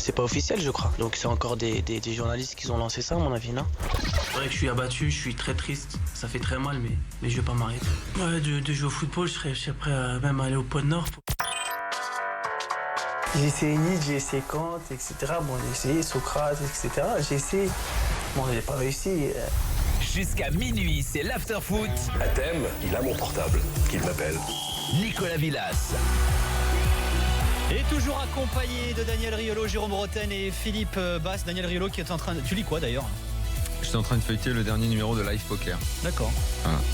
C'est pas officiel, je crois. Donc c'est encore des journalistes qui ont lancé ça, à mon avis, non? C'est vrai que je suis abattu, je suis très triste. Ça fait très mal, mais je vais pas m'arrêter. Ouais, de jouer au football, je serais prêt à même aller au pôle Nord. J'ai essayé Nietzsche, j'ai essayé Kant, etc. Bon, j'ai essayé Socrate, etc. J'ai essayé. Bon, j'ai pas réussi. Jusqu'à minuit, c'est l'after-foot. À thème, il a mon portable, qu'il m'appelle. Nicolas Villas. Et toujours accompagné de Daniel Riolo, Jérôme Roten et Philippe Basse. Daniel Riolo qui est en train de... Tu lis quoi d'ailleurs? J'étais en train de feuilleter le dernier numéro de Live Poker. D'accord.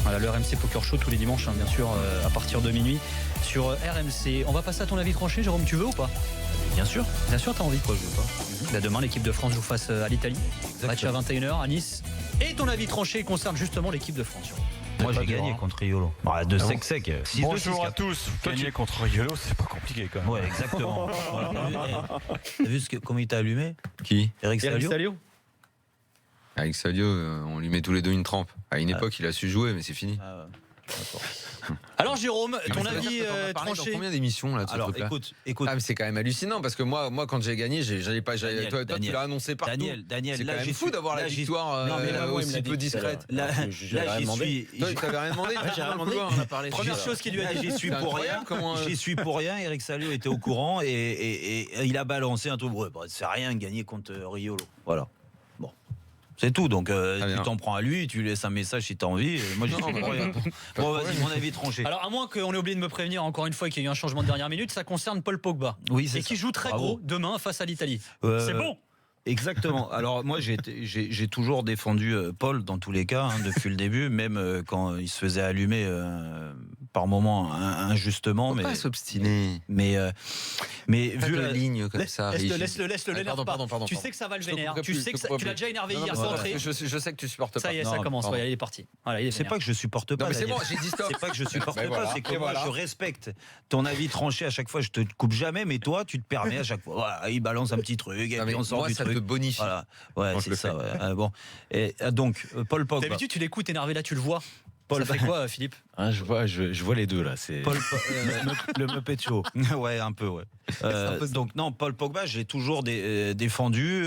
Voilà, le RMC Poker Show tous les dimanches, bien sûr, à partir de minuit sur RMC. On va passer à ton avis tranché, Jérôme, tu veux ou pas? Bien sûr, t'as envie. Quoi, je veux pas. Là, demain, l'équipe de France joue face à l'Italie. Match à 21h à Nice. Et ton avis tranché concerne justement l'équipe de France. Moi j'ai gagné contre Riolo. De sec. Bonjour à tous. Gagner contre Riolo, c'est pas compliqué quand même. Ouais, exactement. T'as vu comment il t'a allumé? Qui? Eric Salio. Avec Salio, on lui met tous les deux une trempe. À une époque, il a su jouer, mais c'est fini. Alors Jérôme, ton avis tranché. Combien d'émissions là? Alors écoute. Mais c'est quand même hallucinant parce que moi quand j'ai gagné, j'allais pas. Toi, tu l'as annoncé partout. Daniel, c'est là quand même fou d'avoir la victoire aussi peu discrète. Là, j'y suis. Toi, t'avais rien demandé. J'ai rien demandé. On a parlé. Première chose qu'il lui a dit, j'y suis pour rien. J'y suis pour rien. Eric Salio était au courant et il a balancé un truc. C'est rien gagner contre Riolo. Voilà. C'est tout, donc tu t'en prends à lui, tu lui laisses un message si t'as envie. Moi, j'y suis pour rien. Bon, vas-y, mon avis tranché. Alors, à moins qu'on ait oublié de me prévenir encore une fois qu'il y a eu un changement de dernière minute, ça concerne Paul Pogba. Oui, c'est et qui joue très gros demain face à l'Italie. C'est bon. Exactement. Alors moi j'ai toujours défendu Paul dans tous les cas depuis le début, même quand il se faisait allumer par moments injustement. Faut pas s'obstiner. Mais vu la ligne comme ça. Laisse-le l'énerve pas. Tu sais que ça va le vénère. Tu sais que tu l'as déjà énervé hier centré. Je sais que tu supportes pas. Ça y est, ça commence. Il est parti. C'est pas que je supporte pas. Non mais c'est bon, j'ai dit stop. C'est pas que je supporte pas, c'est que moi je respecte ton avis tranché à chaque fois. Je te coupe jamais, mais toi tu te permets à chaque fois. Voilà, il balance un petit truc et puis on sort du truc. Bonifie. Voilà. Ouais, c'est ça. Ouais. Bon. Et donc Paul Pogba. D'habitude tu l'écoutes énervé, là tu le vois. Paul, ça fait quoi, Philippe? Je vois les deux là. C'est le Muppet Show. Ouais, un peu, ouais. Donc non, Paul Pogba, je l'ai toujours défendu,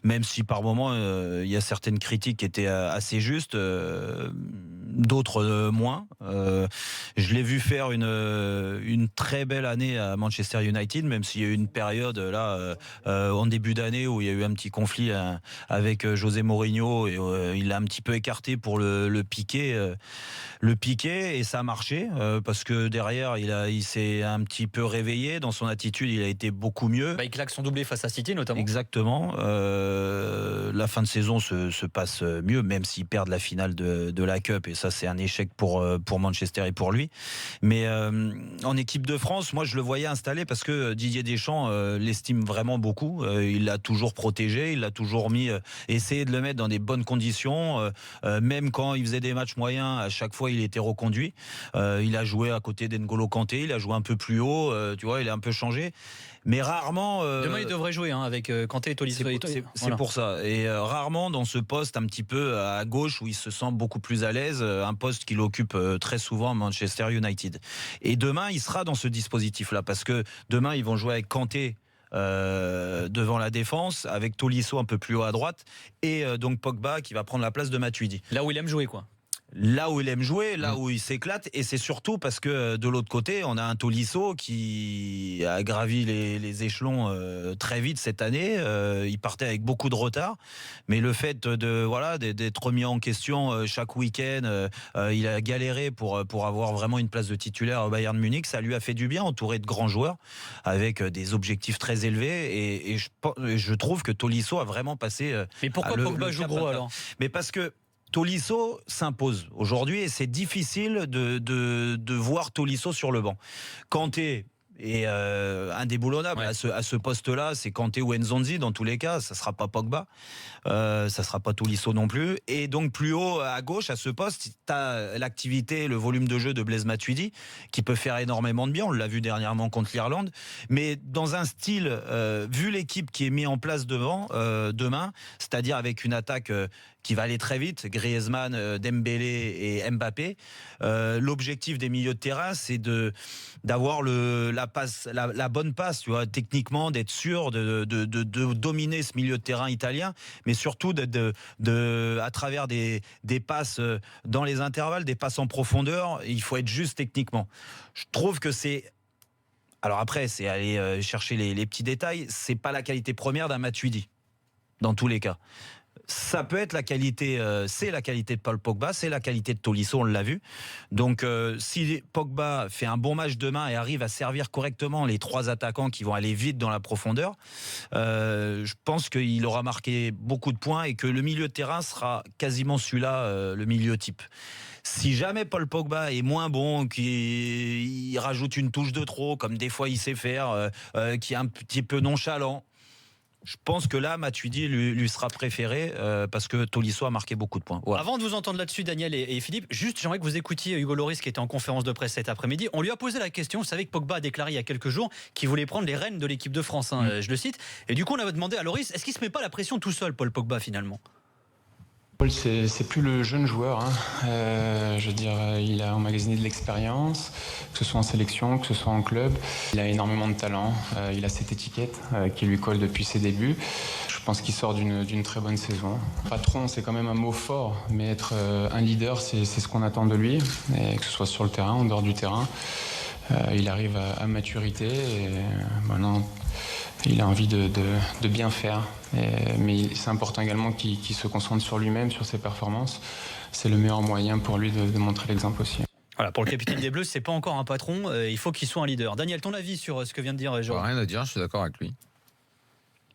même si par moments il y a certaines critiques qui étaient assez justes, d'autres moins. Je l'ai vu faire une très belle année à Manchester United, même s'il y a eu une période là en début d'année où il y a eu un petit conflit avec José Mourinho et il l'a un petit peu écarté pour le piquer. Et ça a marché parce que derrière il s'est un petit peu réveillé dans son attitude, il a été beaucoup mieux. Il claque son doublé face à City notamment. Exactement. La fin de saison se passe mieux, même s'ils perdent la finale de la Cup, et ça c'est un échec pour Manchester et pour lui. Mais en équipe de France, moi je le voyais installé parce que Didier Deschamps l'estime vraiment beaucoup. Il l'a toujours protégé, il l'a toujours essayé de le mettre dans des bonnes conditions, même quand il faisait des matchs moyens. À chaque fois, il était reconduit. Il a joué à côté d'N'Golo Kanté. Il a joué un peu plus haut. Tu vois, il a un peu changé. Mais rarement. Demain, il devrait jouer avec Kanté et Tolisso. C'est pour ça. Et rarement dans ce poste un petit peu à gauche où il se sent beaucoup plus à l'aise. Un poste qu'il occupe très souvent à Manchester United. Et demain, il sera dans ce dispositif-là parce que demain, ils vont jouer avec Kanté. Devant la défense, avec Tolisso un peu plus haut à droite, et donc Pogba qui va prendre la place de Matuidi. Là où il aime jouer, quoi. Là où il aime jouer, là où il s'éclate, et c'est surtout parce que de l'autre côté, on a un Tolisso qui a gravi les échelons très vite cette année. Il partait avec beaucoup de retard, mais le fait d'être remis en question chaque week-end, il a galéré pour avoir vraiment une place de titulaire au Bayern Munich. Ça lui a fait du bien, entouré de grands joueurs avec des objectifs très élevés, et je trouve que Tolisso a vraiment passé. Mais pourquoi Pogba joue gros alors? Mais parce que Tolisso s'impose aujourd'hui et c'est difficile de voir Tolisso sur le banc. Kanté est indéboulonnable à ce poste-là, c'est Kanté ou Nzonzi dans tous les cas, ça sera pas Pogba, ça sera pas Tolisso non plus. Et donc plus haut à gauche à ce poste, tu as l'activité, le volume de jeu de Blaise Matuidi qui peut faire énormément de bien, on l'a vu dernièrement contre l'Irlande, mais dans un style vu l'équipe qui est mise en place demain, c'est-à-dire avec une attaque qui va aller très vite, Griezmann, Dembélé et Mbappé. L'objectif des milieux de terrain, c'est d'avoir la bonne passe, tu vois, techniquement, d'être sûr de dominer ce milieu de terrain italien, mais surtout à travers des passes dans les intervalles, des passes en profondeur. Il faut être juste techniquement. Je trouve que c'est... Alors après, c'est aller chercher les petits détails. C'est pas la qualité première d'un Matuidi, dans tous les cas. Ça peut être la qualité, c'est la qualité de Paul Pogba, c'est la qualité de Tolisso, on l'a vu. Donc si Pogba fait un bon match demain et arrive à servir correctement les 3 attaquants qui vont aller vite dans la profondeur, je pense qu'il aura marqué beaucoup de points et que le milieu de terrain sera quasiment celui-là, le milieu type. Si jamais Paul Pogba est moins bon, qu'il rajoute une touche de trop, comme des fois il sait faire, qui est un petit peu nonchalant, je pense que là, Matuidi lui sera préféré parce que Tolisso a marqué beaucoup de points. Voilà. Avant de vous entendre là-dessus, Daniel et Philippe, juste j'aimerais que vous écoutiez Hugo Lloris qui était en conférence de presse cet après-midi. On lui a posé la question. Vous savez que Pogba a déclaré il y a quelques jours qu'il voulait prendre les rênes de l'équipe de France. Je le cite. Et du coup, on a demandé à Lloris, est-ce qu'il se met pas la pression tout seul, Paul Pogba, finalement ? Paul, c'est plus le jeune joueur. Je veux dire, il a emmagasiné de l'expérience, que ce soit en sélection, que ce soit en club. Il a énormément de talent. Il a cette étiquette qui lui colle depuis ses débuts. Je pense qu'il sort d'une très bonne saison. Patron, c'est quand même un mot fort, mais être un leader, c'est ce qu'on attend de lui, et que ce soit sur le terrain, en dehors du terrain. Il arrive à maturité et maintenant, il a envie de bien faire. Mais c'est important également qu'il se concentre sur lui-même, sur ses performances. C'est le meilleur moyen pour lui de montrer l'exemple aussi. Voilà, pour le capitaine des Bleus, c'est pas encore un patron, il faut qu'il soit un leader. Daniel, ton avis sur ce que vient de dire Jérôme ? Rien à dire, je suis d'accord avec lui.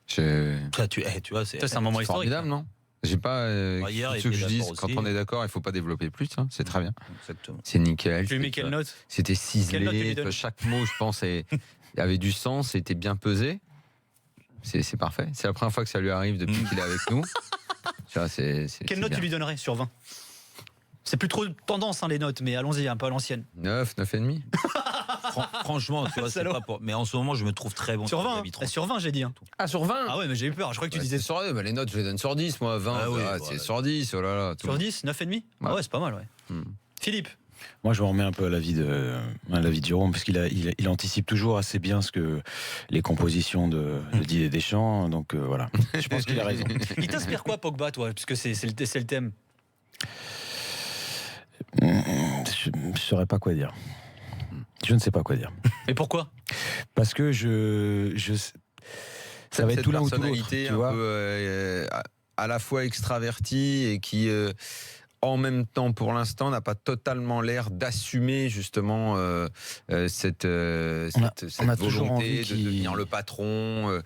Ça, tu vois, c'est un moment historique. Formidable, non ? J'ai pas. Hier, ce que je dis, d'accord quand aussi. on est d'accord, il faut pas développer plus. Hein, c'est très bien. Exactement. C'est nickel. Tu lui mets quelle note ? C'était Quelle note tu lui ciselé. donnes ? Chaque mot, je pense, avait du sens, était bien pesé. C'est parfait. C'est la première fois que ça lui arrive depuis qu'il est avec nous. Tu vois, Quelle note bien. tu lui donnerais sur 20 ? C'est plus trop tendance, les notes, mais allons-y, un peu à l'ancienne. 9, 9,5. Franchement, tu vois, c'est Salaud. pas pour... Mais en ce moment, je me trouve très bon. Sur 20, sur 20, j'ai dit. Ah, sur 20 Ah ouais, mais j'ai eu peur, je crois que tu disais sur 2. Les notes, je les donne sur 10, moi. 20, Ah oui, c'est ouais. sur 10. Oh là là, tout. sur 10, 9,5 ? Ah ouais, c'est pas mal, ouais. Philippe ? Moi, je me remets un peu à l'avis de Jérôme, parce qu'il anticipe toujours assez bien ce que les compositions de Didier Deschamps. Donc voilà, je pense qu'il a raison. Il t'inspire quoi, Pogba, toi ? Puisque c'est le thème. Je ne saurais pas quoi dire. Je ne sais pas quoi dire. Mais pourquoi ? Parce que ça va être tout l'un ou tout l'autre. Personnalité Tu un vois. peu à la fois extravertie et qui, en même temps, pour l'instant, n'a pas totalement l'air d'assumer justement cette on a toujours volonté envie de qu'il- devenir le patron.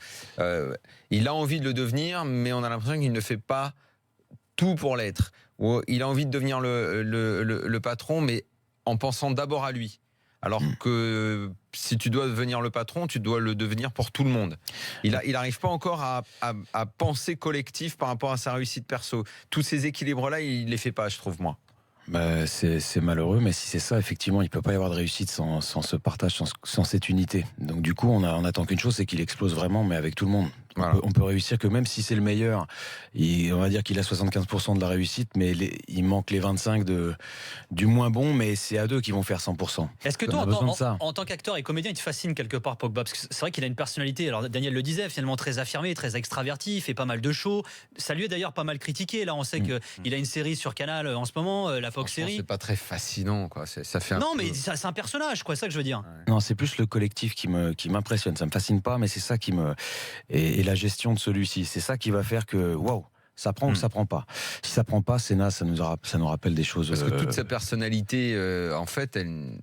Il a envie de le devenir, mais on a l'impression qu'il ne fait pas tout pour l'être. Ou il a envie de devenir le patron, mais en pensant d'abord à lui. Alors que si tu dois devenir le patron, tu dois le devenir pour tout le monde. Il n'arrive pas encore à penser collectif par rapport à sa réussite perso. Tous ces équilibres-là, il les fait pas, je trouve, moi. Bah, c'est malheureux, mais si c'est ça, effectivement, il ne peut pas y avoir de réussite sans ce partage, sans cette unité. Donc du coup, on attend qu'une chose, c'est qu'il explose vraiment, mais avec tout le monde. Voilà. On peut réussir que même si c'est le meilleur, on va dire qu'il a 75% de la réussite, mais il manque les 25 du moins bon, mais c'est à deux qui vont faire 100%. Est-ce que On toi, a besoin de ça. en tant qu'acteur et comédien, il te fascine quelque part, Pogba ? Parce que c'est vrai qu'il a une personnalité, alors Daniel le disait, finalement très affirmé, très extraverti, il fait pas mal de shows. Ça lui est d'ailleurs pas mal critiqué. Là, on sait qu'il a une série sur Canal en ce moment, la Fox Franchement, série. c'est pas très fascinant, quoi. Ça fait un Non, peu- mais c'est un personnage, quoi, c'est ça que je veux dire. Non, c'est plus le collectif qui m'impressionne. Ça me fascine pas, mais c'est ça qui me et la gestion de celui-ci, c'est ça qui va faire que waouh, ça prend ou ça prend pas. Si ça prend pas, c'est naze, ça nous rappelle des choses. Parce que toute sa personnalité, en fait, elle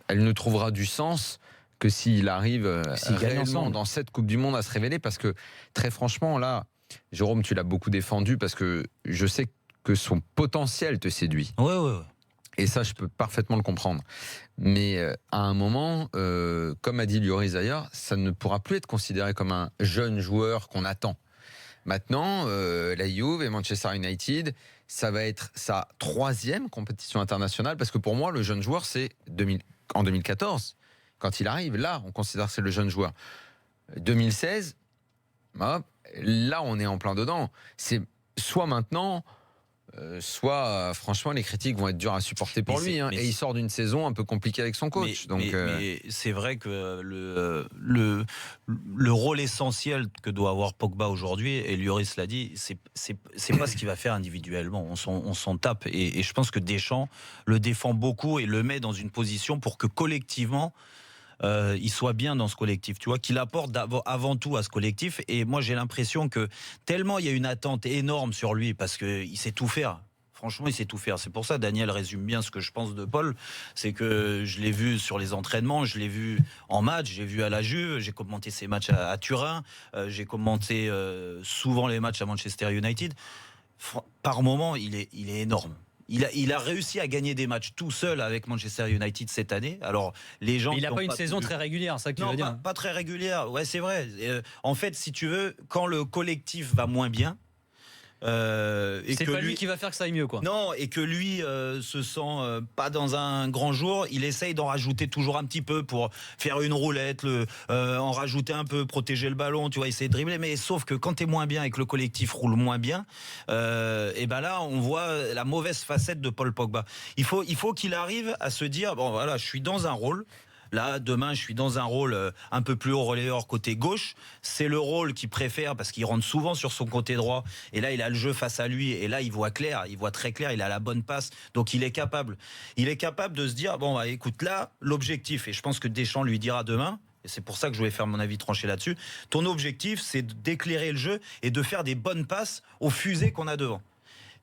ne trouvera du sens que s'il arrive S'ils gagnent réellement ensemble. dans cette Coupe du Monde à se révéler. Parce que très franchement, là, Jérôme, tu l'as beaucoup défendu parce que je sais que son potentiel te séduit. Ouais. Et ça, je peux parfaitement le comprendre. Mais à un moment, comme a dit Lloris d'ailleurs, ça ne pourra plus être considéré comme un jeune joueur qu'on attend. Maintenant, la Juve et Manchester United, ça va être sa 3e compétition internationale, parce que pour moi, le jeune joueur, c'est en 2014. Quand il arrive, là, on considère que c'est le jeune joueur. 2016, hop, là, on est en plein dedans. C'est soit maintenant, soit franchement les critiques vont être dures à supporter pour lui. Et il sort d'une saison un peu compliquée avec son coach. Mais c'est vrai que le rôle essentiel que doit avoir Pogba aujourd'hui, et Lloris l'a dit, c'est pas ce qu'il va faire individuellement. On s'en tape. Et je pense que Deschamps le défend beaucoup et le met dans une position pour que collectivement il soit bien dans ce collectif, tu vois, qu'il apporte avant tout à ce collectif. Et moi j'ai l'impression que tellement il y a une attente énorme sur lui parce qu'il sait tout faire. Franchement, il sait tout faire. C'est pour ça, Daniel résume bien ce que je pense de Paul. C'est que je l'ai vu sur les entraînements, je l'ai vu en match, j'ai vu à la Juve, j'ai commenté ses matchs à Turin, j'ai commenté souvent les matchs à Manchester United. Par moment, il est énorme. Il a réussi à gagner des matchs tout seul avec Manchester United cette année. Alors les gens, il n'a pas une saison très régulière, c'est ça que tu veux dire ? Pas très régulière. Ouais, c'est vrai. En fait, si tu veux, quand le collectif va moins bien. C'est pas lui qui va faire que ça aille mieux, quoi. Non, et que lui se sent pas dans un grand jour, il essaye d'en rajouter toujours un petit peu pour faire une roulette, en rajouter un peu, protéger le ballon, tu vois, essayer de dribbler. Mais sauf que quand t'es moins bien et que le collectif roule moins bien, et ben là on voit la mauvaise facette de Paul Pogba. Il faut qu'il arrive à se dire bon voilà, je suis dans un rôle. Là, demain, je suis dans un rôle un peu plus haut relayeur côté gauche. C'est le rôle qu'il préfère parce qu'il rentre souvent sur son côté droit. Et là, il a le jeu face à lui. Et là, il voit clair, il voit très clair. Il a la bonne passe. Donc, il est capable. Il est capable de se dire, bon, bah, écoute, là, l'objectif, et je pense que Deschamps lui dira demain, et c'est pour ça que je voulais faire mon avis tranché là-dessus, ton objectif, c'est d'éclairer le jeu et de faire des bonnes passes aux fusées qu'on a devant.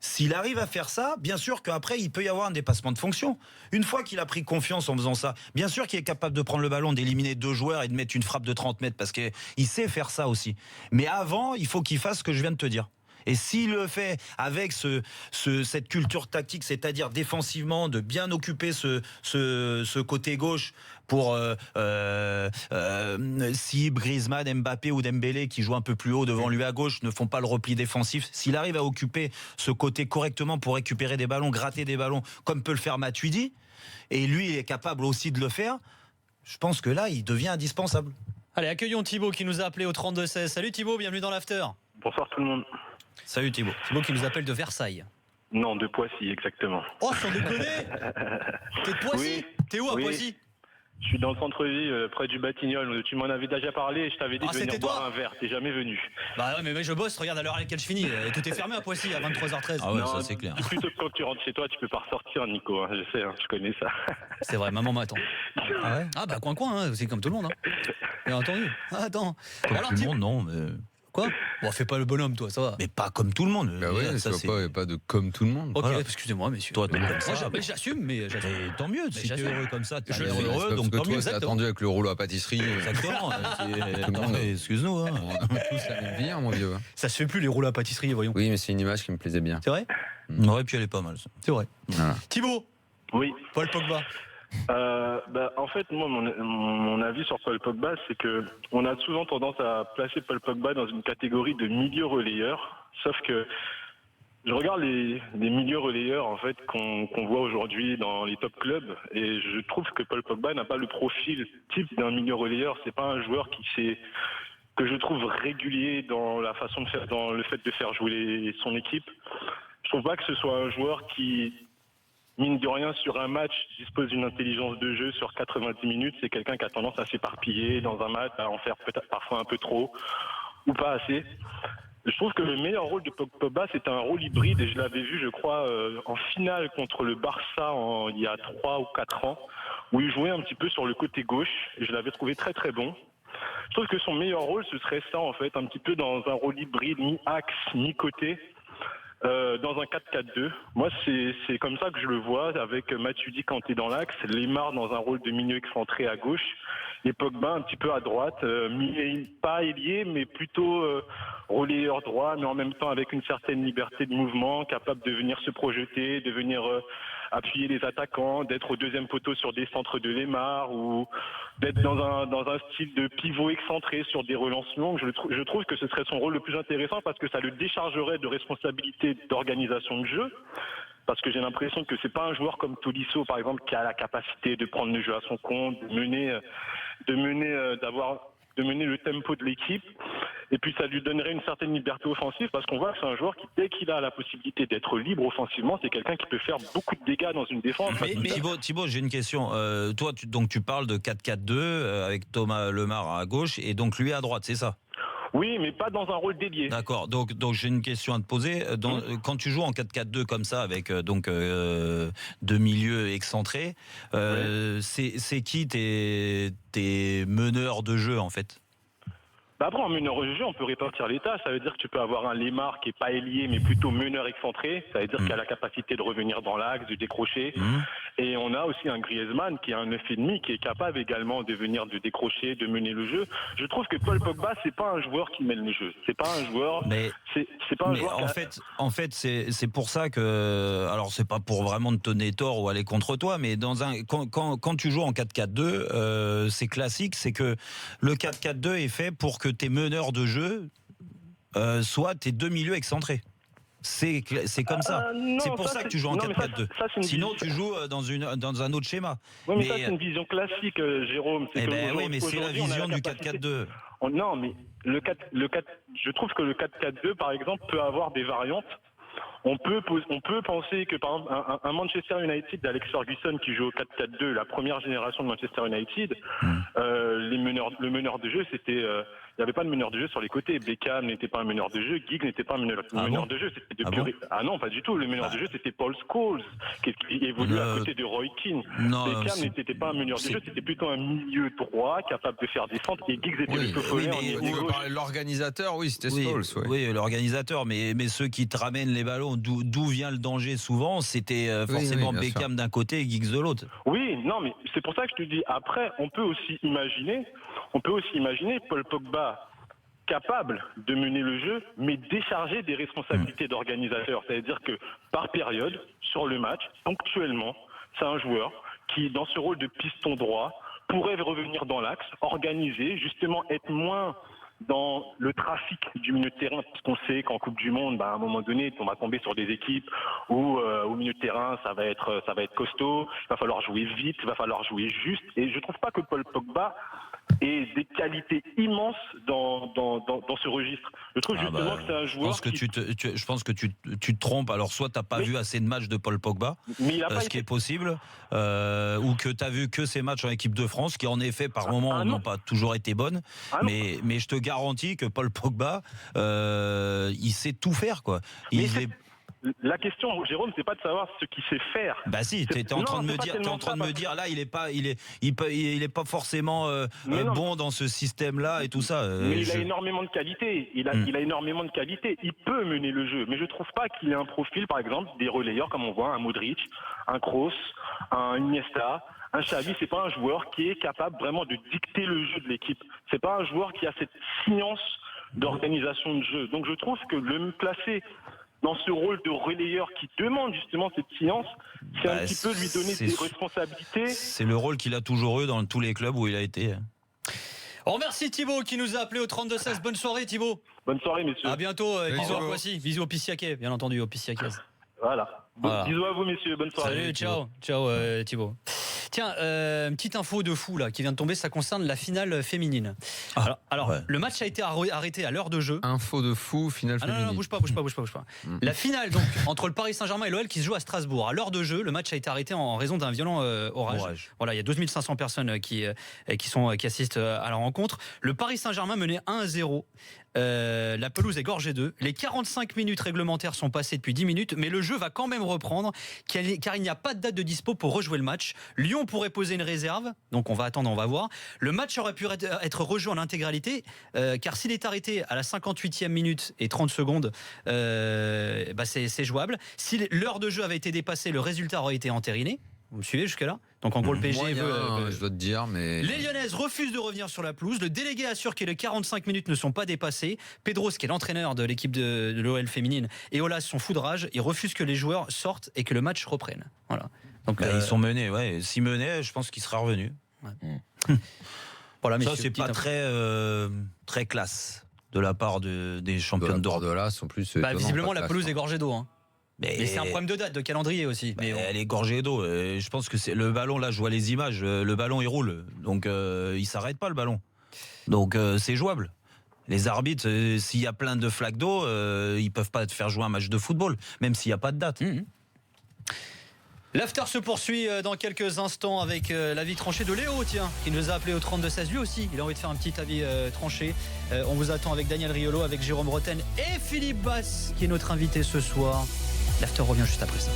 S'il arrive à faire ça, bien sûr qu'après, il peut y avoir un dépassement de fonction. Une fois qu'il a pris confiance en faisant ça, bien sûr qu'il est capable de prendre le ballon, d'éliminer 2 joueurs et de mettre une frappe de 30 mètres, parce qu'il sait faire ça aussi. Mais avant, il faut qu'il fasse ce que je viens de te dire. Et s'il le fait avec cette culture tactique, c'est-à-dire défensivement, de bien occuper ce côté gauche pour si Griezmann, Mbappé ou Dembélé qui jouent un peu plus haut devant lui à gauche ne font pas le repli défensif, s'il arrive à occuper ce côté correctement pour récupérer des ballons, gratter des ballons, comme peut le faire Matuidi, et lui il est capable aussi de le faire, je pense que là il devient indispensable. Allez, accueillons Thibaut qui nous a appelé au 32-16. Salut Thibaut, bienvenue dans l'After. Bonsoir tout le monde. Salut Thibaut. Thibaut qui nous appelle de Versailles. Non, de Poissy, exactement. Oh, sans déconner. T'es de Poissy? Oui. T'es où à Poissy? Je suis dans le centre-ville, près du Batignolles. Tu m'en avais déjà parlé et je t'avais dit de venir boire un verre. T'es jamais venu. Bah ouais, mais je bosse, regarde à l'heure à laquelle je finis. Tout est fermé à Poissy à 23h13. Ah ouais, non, ça c'est clair. Plutôt que quand tu rentres chez toi, tu peux pas ressortir, Nico. Je sais, je connais ça. C'est vrai, maman m'attend. Ah ouais? Ah bah coin, c'est comme tout le monde. Bien entendu. Ah, attends. Comme alors, tout le monde, non, mais... Quoi? Bon, fais pas le bonhomme, toi, ça va. Mais pas comme tout le monde. Bah ouais, ça c'est pas de comme tout le monde. Ok, voilà. Excusez-moi, messieurs. Toi, comme ça. Moi, j'assume, mais tant mieux. Si t'es heureux comme ça, t'es heureux. Donc tant mieux. T'es attendu avec le rouleau à pâtisserie. Exactement. Excuse-nous. On a tous la même vie, mon vieux. Ça se fait plus les rouleaux à pâtisserie, voyons. Oui, mais c'est une image qui me plaisait bien. C'est vrai? Ouais, puis elle est pas mal. C'est vrai. Voilà. Thibaut. Oui. Paul Pogba. En fait, moi, mon avis sur Paul Pogba, c'est que on a souvent tendance à placer Paul Pogba dans une catégorie de milieu relayeur. Sauf que je regarde les milieux relayeurs en fait qu'on voit aujourd'hui dans les top clubs et je trouve que Paul Pogba n'a pas le profil type d'un milieu relayeur. C'est pas un joueur que je trouve régulier dans la façon de faire, dans le fait de faire jouer son équipe. Je trouve pas que ce soit un joueur qui, mine de rien, sur un match, dispose d'une intelligence de jeu sur 90 minutes. C'est quelqu'un qui a tendance à s'éparpiller dans un match, à en faire peut-être parfois un peu trop ou pas assez. Je trouve que le meilleur rôle de Pogba, c'est un rôle hybride et je l'avais vu, je crois, en finale contre le Barça il y a 3 ou 4 ans, où il jouait un petit peu sur le côté gauche et je l'avais trouvé très très bon. Je trouve que son meilleur rôle, ce serait ça en fait, un petit peu dans un rôle hybride, mi-axe, mi-côté. Dans un 4-4-2. Moi, c'est comme ça que je le vois, avec Matuidi quand il est dans l'axe, Lemar dans un rôle de milieu excentré à gauche, et Pogba un petit peu à droite, pas ailier, mais plutôt relayeur droit, mais en même temps avec une certaine liberté de mouvement, capable de venir se projeter, de venir appuyer les attaquants, d'être au deuxième poteau sur des centres de Lemar, ou d'être dans un style de pivot excentré sur des relancements. Je trouve que ce serait son rôle le plus intéressant parce que ça le déchargerait de responsabilité d'organisation de jeu. Parce que j'ai l'impression que c'est pas un joueur comme Tolisso, par exemple, qui a la capacité de prendre le jeu à son compte, de mener le tempo de l'équipe. Et puis ça lui donnerait une certaine liberté offensive parce qu'on voit que c'est un joueur qui, dès qu'il a la possibilité d'être libre offensivement, c'est quelqu'un qui peut faire beaucoup de dégâts dans une défense. Mais Thibaut, j'ai une question. Toi, tu parles de 4-4-2 avec Thomas Lemar à gauche et donc lui à droite, c'est ça? Oui, mais pas dans un rôle dédié. D'accord. Donc j'ai une question à te poser. Quand tu joues en 4-4-2 comme ça, avec deux milieux excentrés, c'est qui tes meneurs de jeu en fait? Après, en meneur de jeu, on peut répartir les tâches. Ça veut dire que tu peux avoir un Lemar qui n'est pas ailier, mais plutôt meneur excentré. Ça veut dire qu'il a la capacité de revenir dans l'axe, de décrocher. Et on a aussi un Griezmann qui est un 9,5, qui est capable également de venir de décrocher, de mener le jeu. Je trouve que Paul Pogba, c'est pas un joueur qui mène le jeu. C'est pas un joueur. C'est pas un joueur. En fait, c'est pour ça que. Alors, c'est pas pour vraiment te donner tort ou aller contre toi, mais quand tu joues en 4-4-2, c'est classique, c'est que le 4-4-2 est fait pour que tes meneurs de jeu soient tes deux milieux excentrés. C'est comme ça. C'est pour ça que tu joues en 4-4-2. Sinon, tu joues dans un autre schéma. Oui, mais ça, c'est une vision classique, Jérôme. Oui, mais c'est la vision du 4-4-2. Non, mais je trouve que le 4-4-2, par exemple, peut avoir des variantes. On peut penser que, par exemple, un Manchester United d'Alex Ferguson qui joue au 4-4-2, la première génération de Manchester United, le meneur de jeu, c'était... il n'y avait pas de meneur de jeu sur les côtés. Beckham n'était pas un meneur de jeu, Giggs n'était pas un meneur de jeu. C'était non, pas du tout. Le meneur de jeu, c'était Paul Scholes, qui évoluait à côté de Roy Keane. Beckham n'était pas un meneur de jeu, c'était plutôt un milieu droit, capable de faire des centres, et Giggs était plutôt follet en milieu gauche. L'organisateur, oui, c'était Scholes. Oui, l'organisateur, mais ceux qui te ramènent les ballons, d'où vient le danger souvent, c'était forcément Beckham d'un côté et Giggs de l'autre. Oui, non, mais c'est pour ça que je te dis, après, on peut aussi imaginer Paul Pogba capable de mener le jeu, mais déchargé des responsabilités d'organisateur. C'est-à-dire que par période, sur le match, ponctuellement, c'est un joueur qui, dans ce rôle de piston droit, pourrait revenir dans l'axe, organiser, justement être moins dans le trafic du milieu de terrain, parce qu'on sait qu'en Coupe du Monde, à un moment donné, on va tomber sur des équipes où au milieu de terrain, ça va être costaud, il va falloir jouer vite, il va falloir jouer juste, et je trouve pas que Paul Pogba ait des qualités immenses dans ce registre. Je trouve justement que c'est un joueur je pense que tu te trompes. Alors, soit t'as pas vu assez de matchs de Paul Pogba, ce qui est possible, ou que t'as vu que ces matchs en équipe de France, qui en effet, par moments, n'ont pas toujours été bonnes, mais je te garantis que Paul Pogba, il sait tout faire, quoi. La question, Jérôme, c'est pas de savoir ce qu'il sait faire. Bah si, t'es en train de me dire, là, il est pas forcément bon dans ce système-là et tout ça. Mais il a énormément de qualité. Il a énormément de qualité. Il peut mener le jeu, mais je trouve pas qu'il ait un profil, par exemple, des relayeurs comme on voit un Modric, un Kroos, un Iniesta. Un Xavi, c'est pas un joueur qui est capable vraiment de dicter le jeu de l'équipe. C'est pas un joueur qui a cette science d'organisation de jeu. Donc je trouve que le placer dans ce rôle de relayeur qui demande justement cette science, c'est un petit peu lui donner des responsabilités. C'est le rôle qu'il a toujours eu dans tous les clubs où il a été. On remercie Thibaut qui nous a appelé au 32-16. Bonne soirée Thibaut. Bonne soirée messieurs. À bientôt. Bisous à Poissy. Bisous au Pissiaquais, bien entendu, au Pissiaquais. Voilà. Bisous à vous messieurs, bonne soirée. Salut, ciao Thibaut. Tiens, une petite info de fou là qui vient de tomber, ça concerne la finale féminine. Le match a été arrêté à l'heure de jeu. Info de fou, finale féminine. Non, bouge pas. La finale donc entre le Paris Saint-Germain et l'OL qui se joue à Strasbourg. À l'heure de jeu, le match a été arrêté en raison d'un violent orage. Voilà, il y a 12 500 personnes qui assistent à la rencontre. Le Paris Saint-Germain menait 1-0. La pelouse est gorgée d'eux. Les 45 minutes réglementaires sont passées depuis 10 minutes, mais le jeu va quand même reprendre car il n'y a pas de date de dispo pour rejouer le match. Lyon pourrait poser une réserve, donc on va attendre, on va voir. Le match aurait pu être rejoué en intégralité, car s'il est arrêté à la 58e minute et 30 secondes, c'est jouable. Si l'heure de jeu avait été dépassée, le résultat aurait été entériné. Vous me suivez jusque-là? Donc en gros, le PSG je dois te dire, mais... Les Lyonnaises refusent de revenir sur la pelouse. Le délégué assure que les 45 minutes ne sont pas dépassées. Pedros, qui est l'entraîneur de l'équipe de l'OL féminine, et Olas sont fous de rage. Ils refusent que les joueurs sortent et que le match reprenne. Voilà. Donc ils sont menés, ouais. S'ils menaient, je pense qu'il sera revenu. Ouais. Voilà, ça, c'est pas très classe de la part des champions d'Europe. De là sont plus. Visiblement, la pelouse est gorgée d'eau. Hein. Mais c'est un problème de date, de calendrier aussi. Elle est gorgée d'eau. Je pense que c'est le ballon. Là, je vois les images. Le ballon, il roule. Donc, il s'arrête pas le ballon. Donc, c'est jouable. Les arbitres, s'il y a plein de flaques d'eau, ils peuvent pas te faire jouer un match de football, même s'il n'y a pas de date. L'after se poursuit dans quelques instants avec l'avis tranché de Léo, tiens, qui nous a appelé au 32-16. Lui aussi, il a envie de faire un petit avis tranché. On vous attend avec Daniel Riolo, avec Jérôme Roten et Philippe Basse, qui est notre invité ce soir. L'after revient juste après ça.